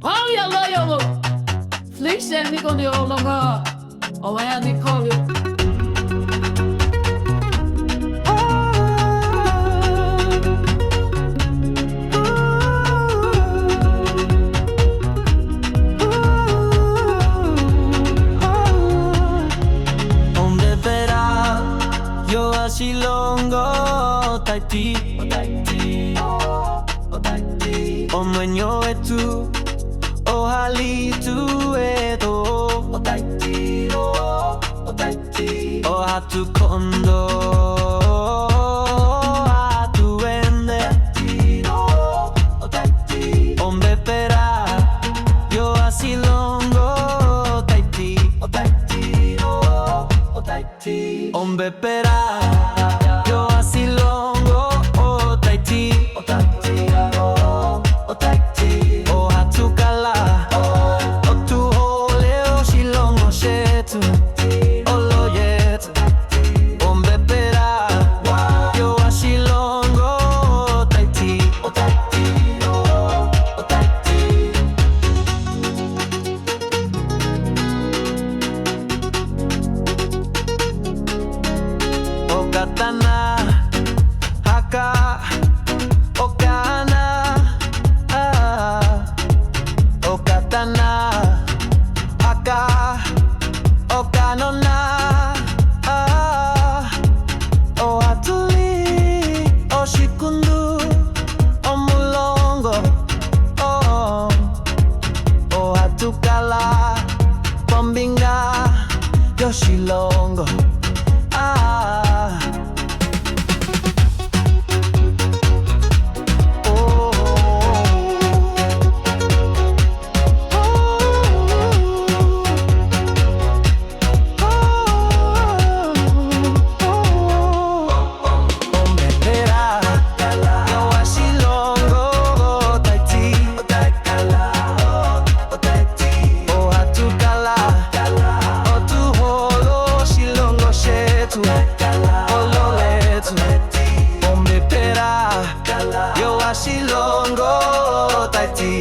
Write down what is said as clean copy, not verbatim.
Oh, yellow. Flex and Nick on the old longer. Oh, I need call you. Silongo Tahiti, oh Tahiti, oh Tahiti. Omenyo etu, oh halitu eto, oh Tahiti, oh Tahiti. Oh hatu kondo, hatu ende, oh Tahiti. Ombe pera, yo asilongo Tahiti, oh Tahiti, oh Tahiti. Ombe pera. Okatana, haka, okana, okatana, haka, okanona, ohatuli, oshikundu, omulongo, ohatukala, pombinga, yoshilongo. Silongo Tahiti.